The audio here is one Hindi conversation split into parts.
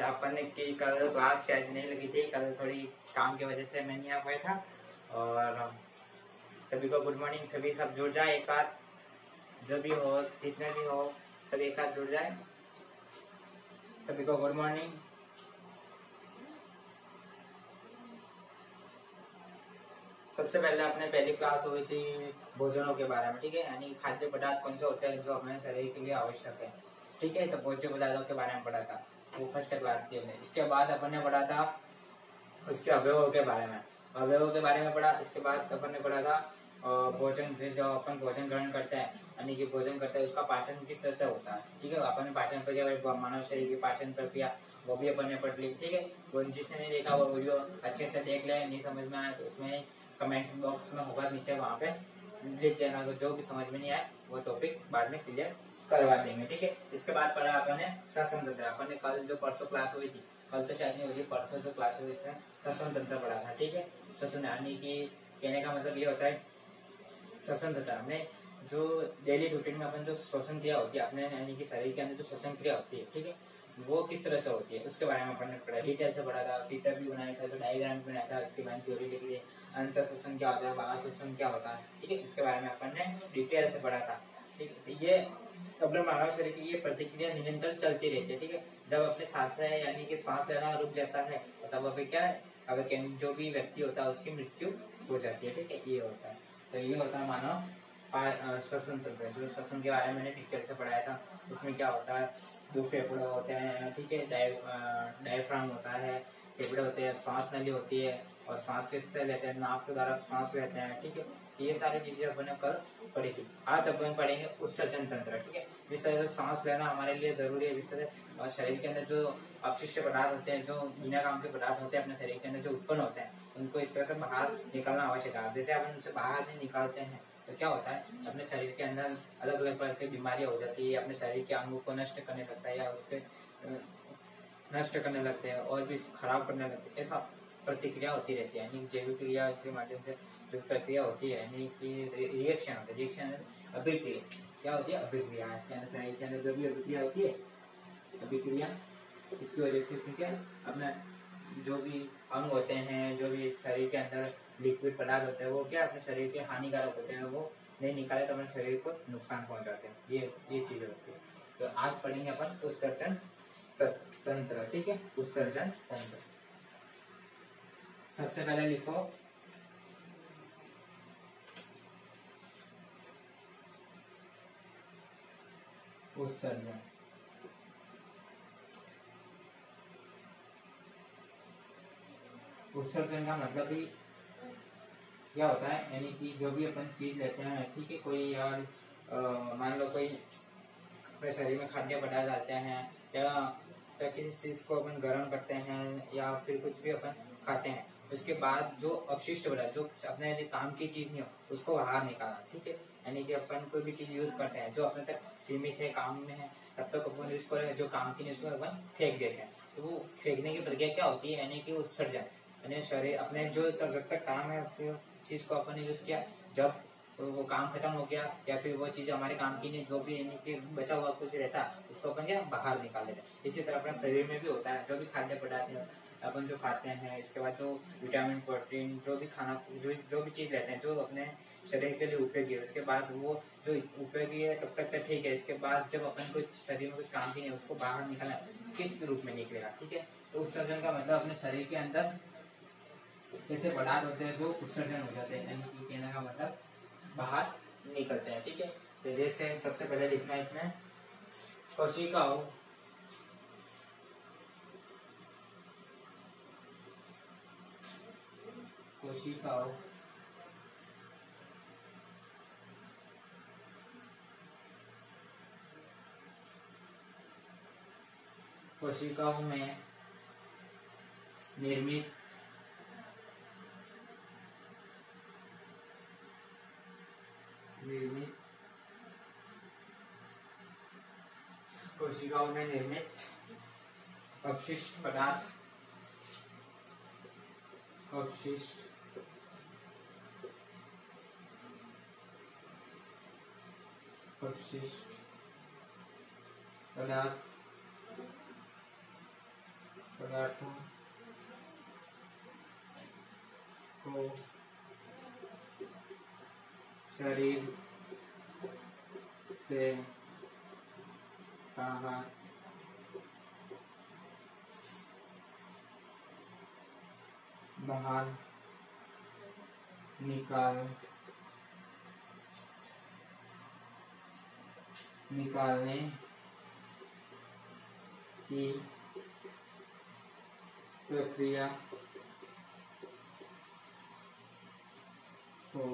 अपन की कल क्लास शायद नहीं लगी थी, कल थोड़ी काम की वजह से मैं नहीं आ पाया था। और सभी को गुड मॉर्निंग, सभी सब जुड़ जाए एक साथ, जो भी हो जितने भी हो सभी एक साथ जुड़ जाए। सभी को गुड मॉर्निंग। सबसे पहले अपने पहली क्लास हुई थी भोजनों के बारे में, ठीक है, यानी खाद्य पदार्थ कौन से होते हैं जो हमारे शरीर के लिए आवश्यक है, ठीक है। तो भोज्य पदार्थों के बारे में पढ़ा था, वो फर्स्ट क्लास के लिए। इसके बाद अपन ने पढ़ा था उसके अवयवों के बारे में, अवयवों के बारे में पढ़ा। इसके बाद अपन ने पढ़ा था भोजन, जो अपन भोजन ग्रहण करते हैं यानी कि भोजन करते हैं उसका पाचन किस तरह से होता है, ठीक है। अपन ने पाचन प्रक्रिया, मानव शरीर की पाचन प्रक्रिया, वो भी अपन ने पढ़ ली, ठीक है। वो जिसने नहीं देखा वो वीडियो अच्छे से देख ले, नहीं समझ में आया तो उसमें कमेंट बॉक्स में होगा नीचे, वहाँ पे लिख देना, तो जो भी समझ में नहीं आए वो टॉपिक बाद में क्लियर करवा देंगे, ठीक है। इसके बाद पढ़ा अपन ने श्वसन तंत्र। अपन ने कल जो परसों क्लास हुई थी, कल तो शायद नहीं हुई थी, परसों जो क्लास हुई इसमें श्वसन तंत्र पढ़ा था, ठीक है। श्वसन यानी कि कहने का मतलब ये होता है श्वसन तंत्र, हमने जो डेली रूटीन में अपन जो श्वसन क्रिया होती है अपने यानी कि शरीर के अंदर जो श्वसन क्रिया होती है, ठीक है, वो किस तरह से होती है उसके बारे में अपन ने पढ़ा, डिटेल से पढ़ा था, चित्र भी बनाया था, जो डायग्राम बनाया था, इसकी मैंने थ्योरी लिखी थी, अंतर श्वसन क्या होता है, बाह्य श्वसन क्या होता है, ठीक है, इसके बारे में अपन ने डिटेल से पढ़ा था, ठीक है। ये अपने मानव शरीर की ये प्रतिक्रिया निरंतर चलती रहती है, ठीक है। जब अपने सांसें यानी कि सांस लेना रुक जाता है तब अभी क्या है, अगर जो भी व्यक्ति होता है उसकी मृत्यु हो जाती है, ठीक है, ये होता है। तो ये होता है मानव श्वसन तंत्र, जो श्वसन के बारे में मैंने डिटेल से पढ़ाया था। उसमें क्या होता है, दो फेफड़े होते हैं, ठीक है, डायफ्राम होता है, फेफड़े होते हैं, श्वास नली होती है, और श्वास किससे लेते हैं, नाक के द्वारा श्वास लेते हैं, ठीक है। ये सारी चीजें अपन ने कल पढ़ी थी। आज अपन पढ़ेंगे उत्सर्जन तंत्र, ठीक है। जिस तरह से सांस लेना हमारे लिए जरूरी है, जिस तरह और शरीर के अंदर जो अपशिष्ट पदार्थ होते हैं, जो बिना काम के पदार्थ होते हैं अपने शरीर के अंदर जो उत्पन्न होते हैं, उनको इस तरह से बाहर निकालना आवश्यक है। जैसे अपन उनसे बाहर नहीं निकालते हैं तो क्या होता है, अपने शरीर के अंदर अलग अलग प्रकार की बीमारियां हो जाती है, अपने शरीर के अंगों को नष्ट करने लगता है या उसके नष्ट करने लगते हैं और भी खराब करने लगते हैं। ऐसा प्रतिक्रिया होती रहती है, यानी जैविक क्रिया के माध्यम से जो प्रक्रिया होती है, यानी कि रिएक्शन होता है, रिएक्शन अभिक्रिया, क्या होती है, अभिक्रिया। शरीर के अंदर जो भी अभिक्रिया होती है, अभिक्रिया, इसकी वजह से इसमें क्या अपना जो भी अंग होते हैं, जो भी शरीर के अंदर लिक्विड पदार्थ होते हैं, वो क्या अपने शरीर के हानिकारक होते हैं, वो नहीं निकाले तो अपने शरीर को नुकसान पहुंचाते हैं। ये चीजें होती है। तो आज पढ़ेंगे अपन उत्सर्जन तंत्र, ठीक है, उत्सर्जन तंत्र। सबसे पहले लिखो उत्सर्जन। उत्सर्जन का मतलब ही क्या होता है, यानी कि जो भी अपन चीज लेते हैं, ठीक है, कोई यार मान लो कोई अपने शरीर में खाद्य पदार्थ डालते हैं या किसी चीज को अपन गर्म करते हैं या फिर कुछ भी अपन खाते हैं, उसके बाद जो अपशिष्ट पदार्थ जो अपने काम की चीज नहीं हो उसको बाहर निकालना, ठीक है। यानी कि अपन कोई भी चीज यूज करते हैं जो अपने तक सीमित है, काम में है, तब तक अपन यूज करें, जो काम की नहीं उसको अपन फेंक देते हैं। तो वो फेंकने की प्रक्रिया क्या होती है, यानी कि उत्सर्जन, यानी शरीर अपने जो तक काम है चीज को अपन ने यूज किया, जब वो काम खत्म हो गया या फिर वो चीज हमारे काम की नहीं, जो भी यानी कि बचा हुआ कुछ रहता उसको अपन क्या बाहर निकाल देते हैं। इसी तरह अपना शरीर में भी होता है, जो भी खाद्य पदार्थ है अपन जो खाते हैं, इसके बाद जो विटामिन प्रोटीन जो भी खाना जो भी चीज लेते हैं जो अपने शरीर के लिए उपयोगी है, उसके बाद वो जो उपयोगी है तब तक तो ठीक है, इसके बाद जब अपन को शरीर में कुछ काम की नहीं उसको बाहर निकालना किस रूप में निकलेगा, ठीक है। तो उत्सर्जन का मतलब अपने शरीर के अंदर ऐसे पदार्थ होते हैं जो उत्सर्जन हो जाते हैं, यानी कि कहने का मतलब बाहर निकलते हैं, ठीक है। तो जैसे सबसे पहले लिखना है इसमें कोशिकाओं, कोशिकाओं कोशिकाओं में निर्मित कोशिकाओं में निर्मित अपशिष्ट पदार्थ, अपशिष्ट पदार्थ पदार्थों को शरीर से बाहर निकालने की प्रक्रिया को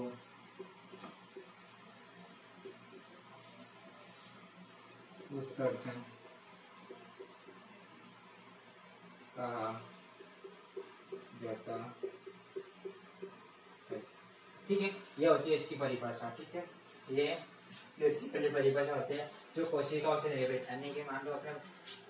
उत्सर्जन कहा जाता है। ठीक है, ये होती है इसकी परिभाषा। ठीक है, ये बेसिकली परिभाषा होती है जो कोशिकाओं से निर्मित, यानी कि मान लो अपने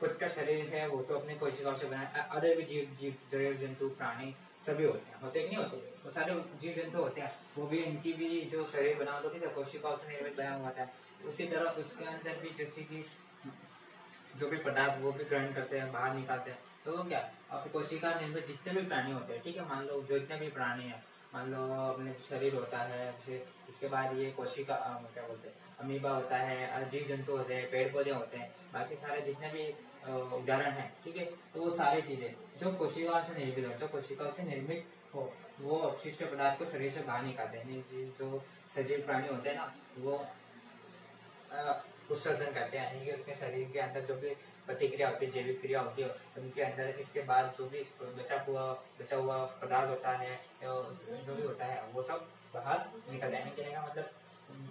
खुद का शरीर है वो तो अपने कोशिकाओं से बना, अदर भी जीव जंतु प्राणी सभी होते कि नहीं होते, तो सारे जीव जंतु होते हैं, वो भी इनकी भी जो शरीर बना होता है कोशिकाओं से निर्मित बना हुआ है। उसी तरह उसके अंदर भी जैसे कि जो भी पदार्थ वो भी ग्रहण करते हैं, बाहर निकालते हैं, तो वो क्या आपकी कोशिका निर्मित जितने भी प्राणी होते हैं, ठीक है, मान लो जो जितने भी प्राणी है, मान लो अपने शरीर होता है, फिर इसके बाद ये कोशिका क्या बोलते हैं अमीबा होता है, जीव जंतु होते हैं, पेड़ पौधे होते हैं, बाकी सारे जितने भी उदाहरण है, ठीक है, तो वो सारी चीजें जो कोशिकाओं से निर्मित हो, जो कोशिकाओं से निर्मित हो, वो अपशिष्ट पदार्थ को शरीर से बाहर निकालते हैं। जो सजीव प्राणी होते हैं ना, वो उत्सर्जन करते हैं, यानी कि उसके शरीर के अंदर जो भी प्रतिक्रिया होती है, जैविक क्रिया होती है, उनके अंदर इसके बाद जो भी बचा हुआ पदार्थ होता है, जो भी होता है, वो सब बाहर निकल जाने। कहने का मतलब,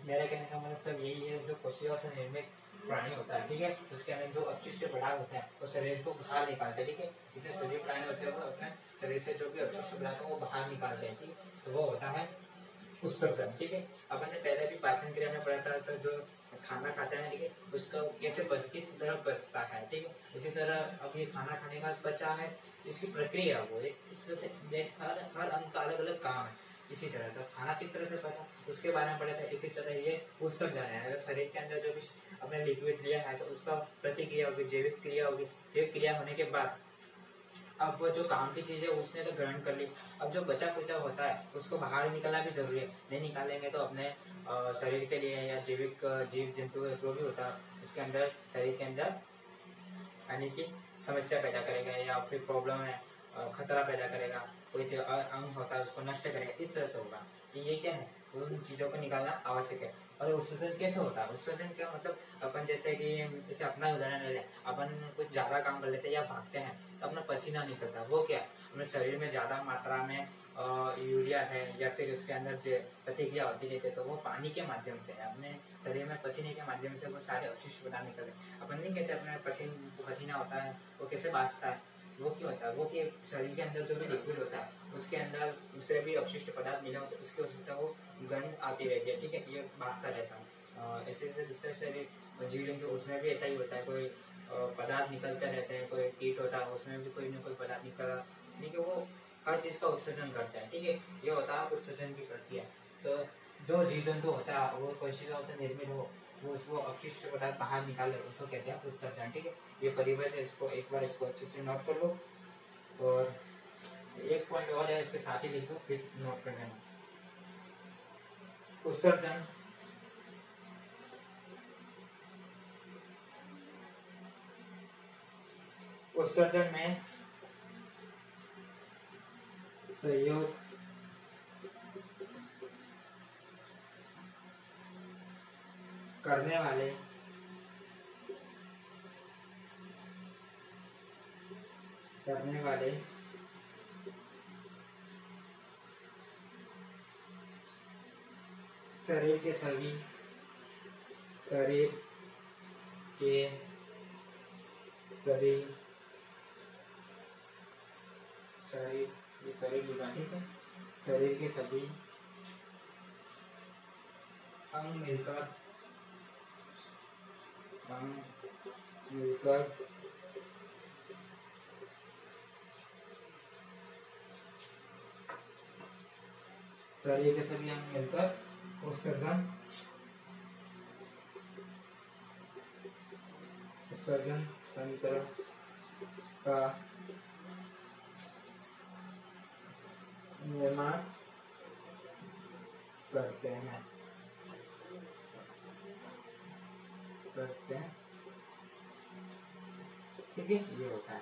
मेरा कहने का मतलब सब यही है, जो कोशिकाओं से निर्मित प्राणी होता है, ठीक है, उसके अंदर जो अपशिष्ट पदार्थ होते हैं वो शरीर को बाहर निकालते हैं। ठीक है, जितने सजीव प्राणी होते हैं वो अपने शरीर से जो भी अपशिष्ट पदार्थ है वो बाहर निकालते हैं। ठीक है, तो वो होता है उत्सर्जन। ठीक है, अपन ने पहले भी पाचन क्रिया में पढ़ा था, तो जो खाना खाते हैं, ठीक है, उसका कैसे किस तरह बचता है, ठीक है, इसी तरह अब ये खाना खाने का बचा है, इसकी प्रक्रिया वो इस तरह से हर अंग का अलग अलग काम है। इसी तरह तो खाना किस तरह से बचा उसके बारे में पढ़ा था। इसी तरह ये उत्सर्जन है, अगर शरीर के अंदर जो भी अपने लिक्विड लिया है तो उसका प्रतिक्रिया होगी, जैविक क्रिया होगी, जैविक क्रिया होने के बाद अब वो जो काम की चीज है उसने तो ग्रहण कर ली, अब जो बचा कुचा होता है उसको बाहर निकालना भी जरूरी है, नहीं निकालेंगे तो अपने शरीर के लिए या जैविक जीव जंतु जो भी होता है उसके अंदर शरीर के अंदर यानी कि समस्या पैदा करेगा या फिर प्रॉब्लम है, खतरा पैदा करेगा, कोई जो अंग होता है उसको नष्ट करेगा, इस तरह से होगा। तो ये क्या है, उन चीजों को निकालना आवश्यक है। और उत्सर्जन कैसे होता है, उत्सर्जन क्या मतलब, अपन जैसे कि जैसे अपना उदाहरण ले लें, अपन कुछ ज्यादा काम कर लेते हैं या भागते हैं तो अपना पसीना निकलता है, वो क्या अपने शरीर में ज्यादा मात्रा में यूरिया है या फिर उसके अंदर जो प्रतिक्रिया होती रहती है, तो वो पानी के माध्यम से अपने शरीर में पसीने के माध्यम से वो सारे अपशिष्ट पदार्थ निकलते हैं। अपन नहीं कहते अपने पसीना होता है वो कैसे बाजता है, वो क्यों होता है, वो कि शरीर के अंदर जो भी लिक्विड होता है उसके अंदर दूसरे भी अपशिष्ट पदार्थ मिले होते हैं, उसकी वजह से वो गंध आती रहती है। ठीक है, ये बाजता रहता है। ऐसे से दूसरे शरीर जीव जंतु उसमें भी ऐसा ही होता है, कोई पदार्थ निकलते रहते हैं, कोई कीट होता है उसमें भी कोई ना कोई पदार्थ निकल, यानी कि वो हर चीज का उत्सर्जन करता है। ठीक है, ये होता है उत्सर्जन की प्रक्रिया। तो जो जीव जंतु होता है वो कोशिकाओं से निर्मित हो, वो उसको अपशिष्ट पदार्थ बाहर निकाले, उसको कहते हैं उत्सर्जन। ठीक है, ये परिभाषा है, इसको एक बार इसको अच्छे से नोट कर लो, और एक पॉइंट और है इसके साथ ही लिखो फिर नोट कर लेना। उत्सर्जन उत्सर्जन में सहयोग करने वाले शरीर के सभी शरीर के सभी अंग मिलकर शरीर के सभी अंग मिलकर उत्सर्जन तंत्र का निर्माण करते हैं ठीक है, ये होता है।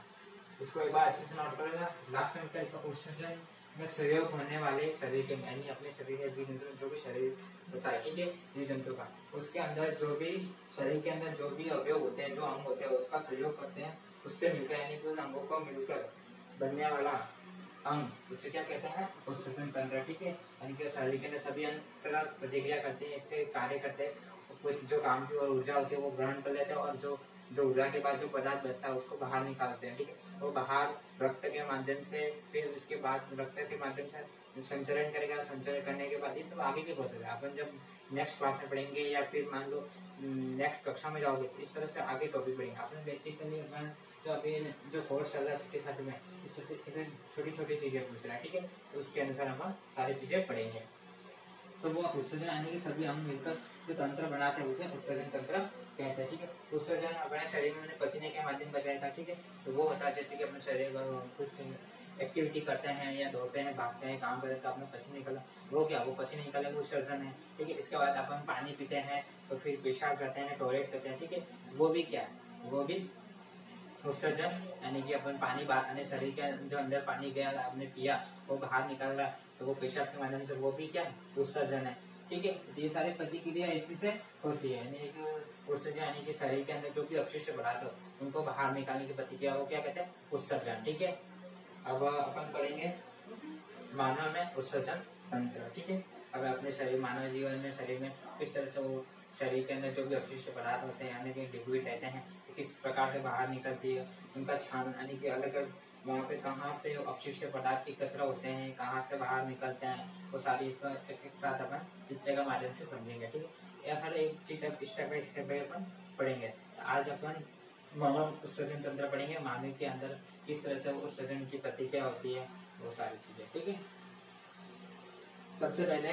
इसको एक बार अच्छे से नोट करेगा। लास्ट टाइम का इसका क्वेश्चन में सहयोग होने वाले शरीर के यानी अपने शरीर है जीव जंतु जो भी शरीर होता है ठीक है जीव जंतु का, उसके अंदर जो भी शरीर के अंदर जो भी अवयव होते हैं जो अंग होते हैं उसका सहयोग करते हैं, उससे मिलकर यानी कि उन अंगों को मिलकर बनने वाला अंग उसे क्या कहते हैं उत्सर्जन तंत्र ठीक है। यानी कि शरीर के अंदर सभी अंग तरह प्रतिक्रिया करते हैं, कार्य करते हैं, कुछ जो काम की और ऊर्जा होती है वो ग्रहण कर लेते हैं और जो ऊर्जा के बाद जो पदार्थ बचता है उसको बाहर निकालते हैं ठीक है। वो बाहर रक्त के माध्यम से, फिर उसके बाद रक्त के माध्यम से संचरण करेगा, संचरण करने के बाद ये सब आगे की प्रोसेस है। अपन जब नेक्स्ट क्लास में पढ़ेंगे या फिर मान लो नेक्स्ट कक्षा में जाओगे इस तरह से आगे टॉपिक पढ़ेंगे। आपने बेसिकली तो अभी जो कोर्स चल रहा है छठी सातवीं में इससे छोटी छोटी चीजें पूछ रहा है ठीक है, तो उसके अनुसार हम सारी चीजें पढ़ेंगे। तो वो उत्सर्जन यानी कि सभी अंग मिलकर जो तंत्र बनाते हैं उसे उत्सर्जन तंत्र कहते हैं ठीक है। उत्सर्जन अपने शरीर में पसीने के माध्यम बताया था ठीक है, तो वो होता है जैसे कि अपने शरीर कुछ एक्टिविटी करते हैं या दौड़ते हैं, भागते हैं, काम करते हैं तो अपने पसीने निकला, वो क्या वो पसीने निकले वो उत्सर्जन है ठीक है। इसके बाद अपन पानी पीते हैं तो फिर पेशाब करते हैं, टॉयलेट करते हैं ठीक है, वो भी क्या वो भी उत्सर्जन यानी कि अपन पानी बाहर शरीर के जो अंदर पानी गया आपने पिया वो बाहर निकल रहा है तो वो पेशाब के माध्यम से वो भी क्या उत्सर्जन है ठीक है। तो ये सारी प्रतिक्रिया इसी से होती है यानी कि उत्सर्जन यानी कि शरीर के अंदर जो भी अपशिष्ट पदार्थ हो उनको बाहर निकालने की प्रतिक्रिया वो क्या कहते हैं उत्सर्जन ठीक है। अब अपन पढ़ेंगे मानव में उत्सर्जन तंत्र ठीक है। अब अपने शरीर मानव जीवन में शरीर में किस तरह से वो शरीर के अंदर जो भी अपशिष्ट पदार्थ होते हैं यानी कि लिक्विड रहते हैं किस प्रकार से बाहर निकलती है, उनका छान यानी कि अलग अलग वहाँ पे कहाँ पे अपशिष्ट पदार्थ एकत्र होते हैं, कहाँ से बाहर निकलते हैं, वो सारी इसका एक साथ अपन चित्र के माध्यम से समझेंगे ठीक है। हर एक चीज अब स्टेप बाय स्टेप अपन पढ़ेंगे। आज अपन मानव उत्सर्जन तंत्र पढ़ेंगे, मानव के अंदर किस तरह से उत्सर्जन की प्रतिक्रिया होती है वो सारी चीजें ठीक है। सबसे पहले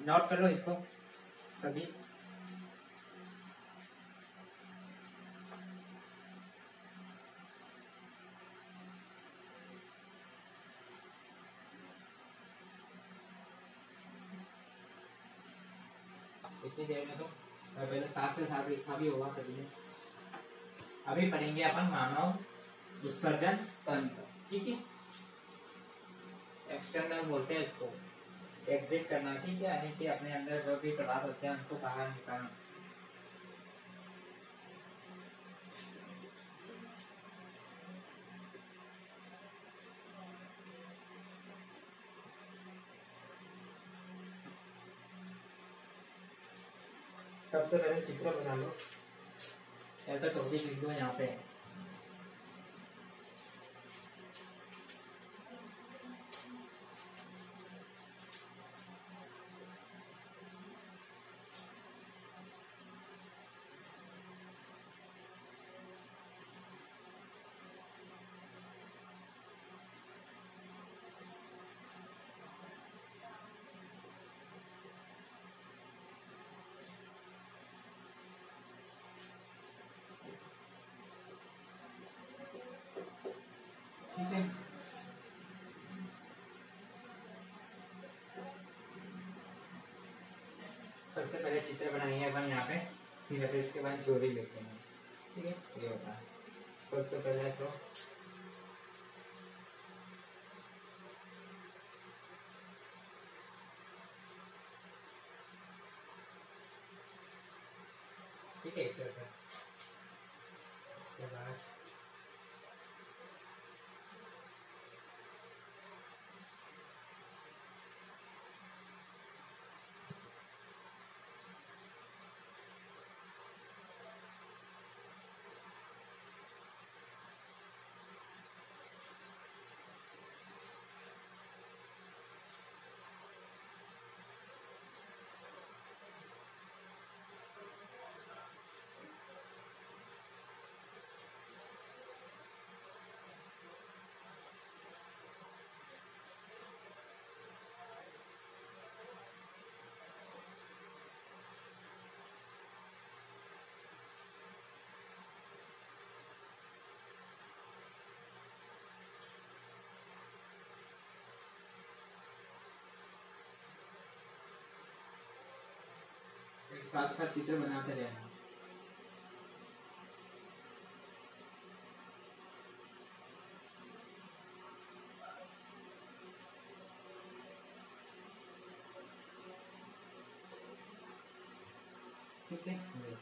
नोट कर लो इसको सभी। इतनी देर में तो पहले साथ के साथ लिखा भी होगा सभी ने। अभी पढ़ेंगे अपन मानव उत्सर्जन तंत्र ठीक है। एक्सटर्नल बोलते हैं इसको, एग्जिट करना ठीक है, यानी कि अपने अंदर जो भी पदार्थ होते हैं उनको बाहर निकालना। सबसे पहले चित्र बना लो, या तो टॉपिक लिख दो यहाँ पे। ठीक है, सबसे पहले चित्र बनाएंगे अपन यहाँ पे, फिर इसके बाद थ्योरी लेते हैं ठीक है। ये होता है सबसे पहले तो ठीक है इस तरह से। इसके बाद साथ साथ चित्र बनाते रहना। ठीक है, फिर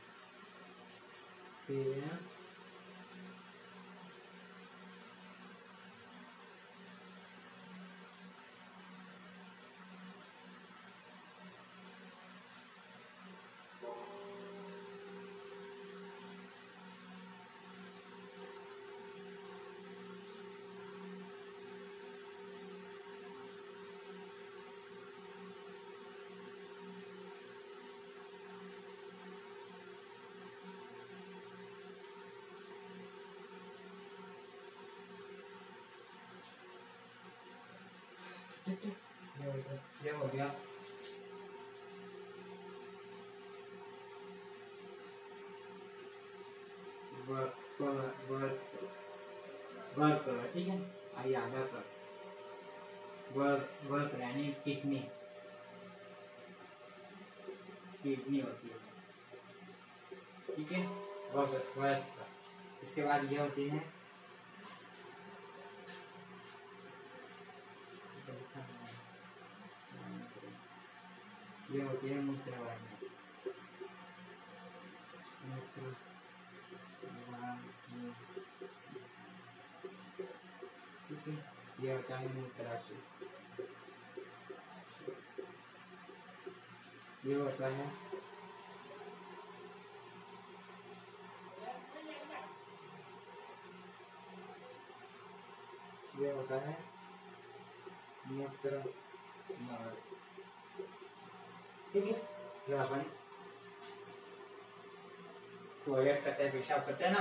ठीक है, ये हो गया। वर्क करो, ठीक है। आइए आधा कर वर्क यानी किडनी होती है, ठीक है। वर्क इसके बाद ये होती है मूत्र वाहिनी। ठीक है, ये होता है मूत्राशय। ये होता है मूत्र नाल, ठीक है। जो अपन टॉयलेट करते हैं, पेशाब करते हैं ना,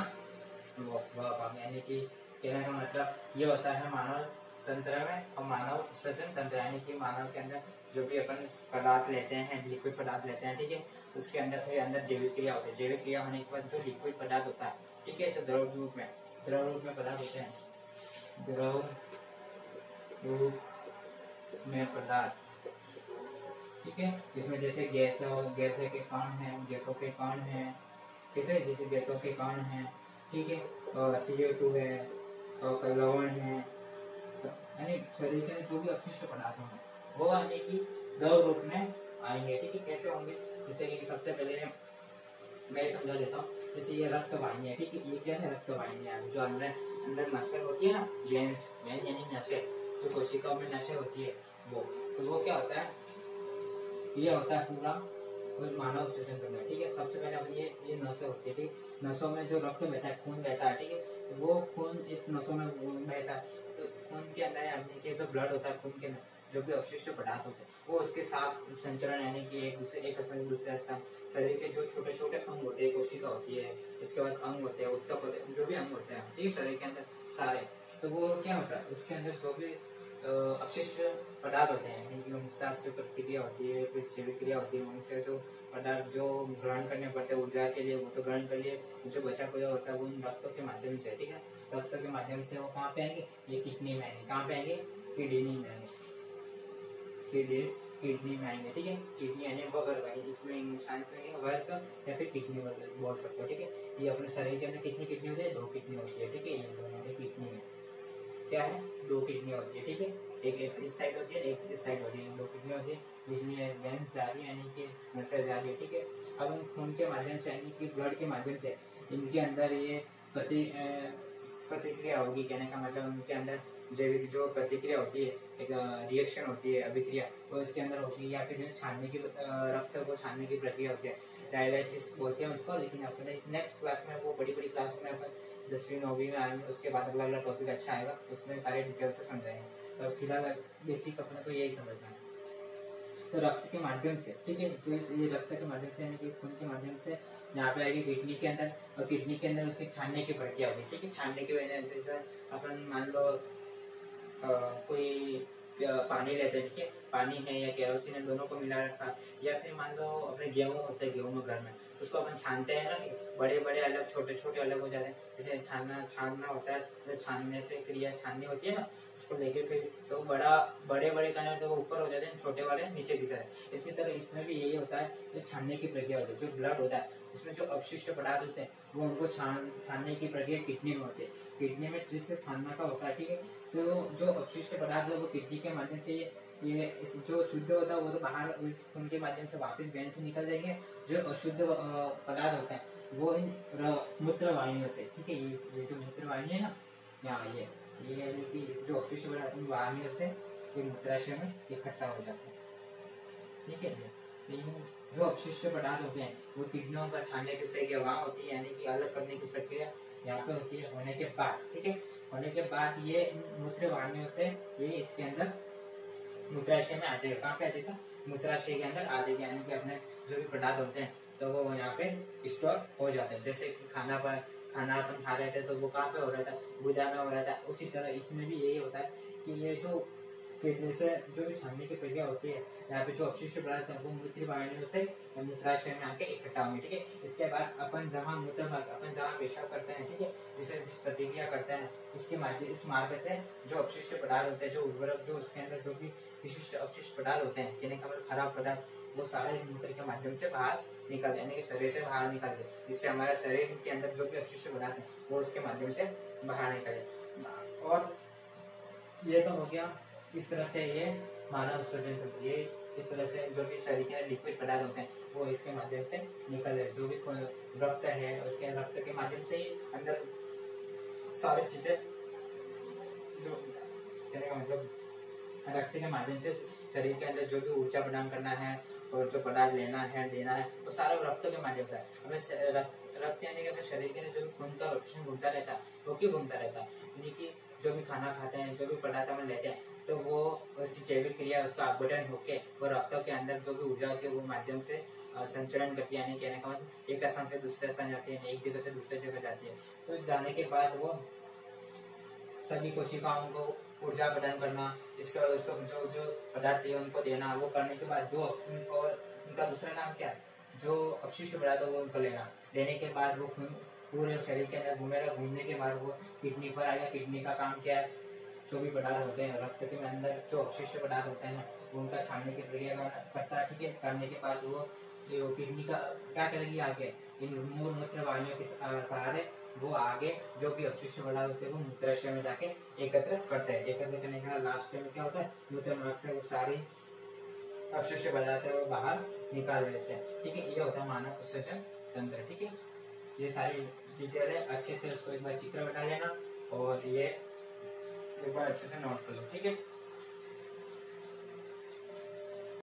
वो भाग, यानी कि कहने का मतलब ये होता है मानव तंत्र में और मानव सृजन तंत्र, यानी कि मानव के अंदर जो भी अपन पदार्थ लेते हैं, लिक्विड पदार्थ लेते हैं, ठीक है, उसके अंदर जैविक क्रिया होती है। जैविक क्रिया होने के बाद जो लिक्विड पदार्थ होता है, ठीक है, तो द्रव रूप में पदार्थ होते हैं, द्रव रूप में पदार्थ, ठीक है। इसमें जैसे गैसों के कण हैं, कैसे, जैसे गैसों के कण हैं, ठीक है, और CO2 है और लवण है, यानी शरीर के जो भी अपशिष्ट पदार्थ हैं वो आने की द्रव रूप में आएंगे, ठीक है। कैसे होंगे, जैसे कि सबसे पहले मैं समझा देता हूँ। जैसे ये रक्त वाहिनी है, ठीक है, ये क्या है, रक्त वाहिनी है। जो अंदर नसें होती है ना, वेन्स यानी नसें, जो कोशिकाओं में नसें होती है वो क्या होता है, ये होता है पूरा मानव सृजन करना है, ठीक है। सबसे पहले अपन ये नसें होती है, ठीक, नसों में जो रक्त बहता है, खून बहता है, ठीक है, वो खून इस नसों में बहता है, तो खून के अंदर यानी कि जो ब्लड होता है, खून के अंदर जो भी अपशिष्ट पदार्थ होते हैं वो उसके साथ संचरण, यानी कि एक स्थान से दूसरे स्थान, शरीर के जो छोटे छोटे अंग होते हैं, कोशिका होती है, इसके बाद अंग होते हैं, उत्तक होते हैं, जो भी अंग होते हैं, ठीक है, शरीर के अंदर सारे, तो वो क्या होता है, उसके अंदर जो भी अपशिष्ट पदार्थ होते हैं, इनकी उनसे जो प्रतिक्रिया होती है, फिर जैविक क्रिया होती है, उनसे जो पदार्थ जो ग्रहण करने पड़ते हैं ऊर्जा के लिए, वो तो ग्रहण कर लिए, जो बचा खुचा होता है वो उन रक्तों के माध्यम से, ठीक है, रक्तों के माध्यम से वो कहाँ पे आएंगे, ये किडनी में आएंगे। कहाँ पे आएंगे, किडनी में आएंगे, किडनी में आएंगे, ठीक है। किडनी यानी वर्क, इसमें साइंस में वर्क या फिर किडनी बोल सकते हो, ठीक है। ये अपने शरीर के अंदर कितनी किडनी होती है, 2 किडनी होती है, ठीक है। ये दोनों में किडनी है, क्या है, 2 किडनी होती है, ठीक है। एक इस साइड होती है, एक इस साइड होती है, 2 किडनी होती है, जिसमें वेन्स जा रही है, यानी कि नसें जा रही है, ठीक है। अब हम खून के माध्यम से, यानी कि ब्लड के माध्यम से इनके अंदर ये प्रतिक्रिया होगी, कहने का मतलब उनके अंदर जैविक जो प्रतिक्रिया होती है, एक रिएक्शन होती है, अभिक्रिया, तो इसके अंदर होती है, या फिर छानने की रक्त को छानने की प्रक्रिया होती है, डायलिसिस बोलते हैं उसको। लेकिन अपने नेक्स्ट क्लास में, वो बड़ी क्लास में अपन 10वीं 9वीं में आएंगे, उसके बाद अगला टॉपिक अच्छा आएगा, उसमें सारे डिटेल से समझाएंगे। तो फिलहाल बेसिक अपने को यही समझना है। तो रक्त के माध्यम से, ठीक है, तो ये रक्त के माध्यम से, यानी कि खून के माध्यम से यहाँ पे आएगी किडनी के अंदर, और किडनी के अंदर उसके छानने की प्रक्रिया होगी, ठीक है। छानने की वजह से अपन मान लो कोई पानी लेते हैं, ठीक है, पानी है या केरोसिन है, दोनों को मिला रखा, या फिर मान लो अपने गेहूं होते हैं, गेहूं में घर में, उसको अपन छानते हैं ना, बड़े बड़े अलग, छोटे छोटे अलग हो जाते हैं। जैसे छानना होता है, तो छानने से क्रिया छाननी होती है ना, उसको लेके फिर तो बड़े बड़े कण तो वो ऊपर हो जाते हैं, छोटे वाले नीचे की तरह। इसी तरह इसमें भी यही होता है, जो छानने की प्रक्रिया होती है, जो ब्लड होता है उसमें जो अपशिष्ट पदार्थ होते हैं वो उनको छानने की प्रक्रिया किडनी में होती है। किडनी में जिससे छानना का होता है, ठीक है। तो जो अपशिष्ट पदार्थ है वो किडनी के माध्यम से ये जो शुद्ध होता है वो तो बाहर इस खून के माध्यम से वापस वेन से निकल जाएंगे। जो अशुद्ध पदार्थ होता है वो इन मूत्र वाहिनियों से, ठीक है। ये जो मूत्र वाहिनी है ना, यहाँ ये यानी कि जो अपशिष्ट पदार्थ इन वाहिनियों से ये मूत्राशय में इकट्ठा हो जाता है, ठीक है। जो अपशिष्ट पदार्थ होते हैं वो किडनियों का छानने की प्रक्रिया वहाँ होती है, यानी कि अलग करने की प्रक्रिया यहाँ पे होती है होने के बाद, ठीक है। होने के बाद ये मूत्र वाहिनियों से ये इसके अंदर मूत्राशय में आ जाएगा। कहाँ पे आ जाएगा? मूत्राशय के अंदर आ जाएगा, यानी कि अपने जो भी पदार्थ होते हैं तो वो यहाँ पे स्टोर हो जाते हैं। जैसे कि खाना अपन खा रहे थे तो वो कहाँ पे हो रहा था? गुदा में हो रहा था। उसी तरह इसमें भी यही होता है कि ये जो किडनी से जो भी छानने की प्रक्रिया होती है, यहाँ पे जो अपशिष्ट पदार्थ है वो मूत्र वाहिनियों से मूत्राशय में आके इकट्ठा होंगे, ठीक है। इसके बाद अपन जहाँ पेशाब करते हैं, ठीक है, जिस प्रतिक्रिया करते हैं उसके माध्यम इस मार्ग से जो अपशिष्ट पदार्थ होते हैं, जो उर्वरक, जो उसके अंदर जो भी विशिष्ट अपशिष्ट पदार्थ होते हैं, कहने का मतलब खराब पदार्थ, वो सारे मूत्र के माध्यम से बाहर निकल यानी कि शरीर से बाहर निकल गए, जिससे हमारे शरीर के अंदर जो भी अपशिष्ट पदार्थ है वो उसके माध्यम से बाहर निकले। और ये तो हो गया इस तरह से ये मानव विसर्जन करती है। इस तरह से जो भी शरीर के लिक्विड पदार्थ होते हैं वो इसके माध्यम से निकल जाए। जो भी रक्त है उसके रक्त के माध्यम से ही अंदर सारी चीजें, जो कहने का मतलब रक्त के माध्यम से शरीर के अंदर जो भी ऊर्जा प्रदान करना है और जो पदार्थ लेना है देना है वो सारा रक्त के माध्यम से। हमें रक्त यानी कि शरीर के अंदर जो भी खून का ऑक्सीजन घूमता रहता है वो क्यों घूमता रहता है? यानी कि जो भी खाना खाते हैं, जो भी पदार्थ हम लेते हैं तो वो उसकी जैविक क्रिया, उसका अपघटन होके वो रक्त के अंदर जो भी ऊर्जा होती है वो माध्यम से संचरण करती है। यानी कहने का मतलब एक स्थान से दूसरे स्थान जाती है, एक जगह से दूसरे जगह जाती है। तो जाने के बाद वो सभी कोशिकाओं को ऊर्जा प्रदान करना, उसको जो पदार्थ चाहिए उनको देना, वो करने के बाद जो और उनका दूसरा नाम क्या है, जो अपशिष्ट पदार्थ है वो उनको लेने के बाद वो पूरे शरीर के अंदर घूमेगा। घूमने के बाद वो किडनी पर आएगा। किडनी का काम क्या है? जो भी पदार्थ होते हैं रक्त के अंदर जो अपशिष्ट पदार्थ होते हैं उनका छानने की प्रक्रिया करता है, ठीक है। करने के बाद वो किडनी का क्या करेगी? आगे इन मूत्र वाहिनियों के सहारे वो आगे जो भी अपशिष्ट पदार्थ होते हैं वो मूत्राशय में जाके एकत्र करते हैं। एकत्र करने के बाद लास्ट में क्या होता है? मूत्र मार्ग से वो सारी अपशिष्ट पदार्थ है वो बाहर निकाल देते हैं, ठीक है। ये होता है मानव विसर्जन तंत्र, ठीक है। ये सारी डिटेल है, अच्छे से उसको एक बार चित्र बना लेना और ये एक बार अच्छे से नोट कर लो, ठीक है।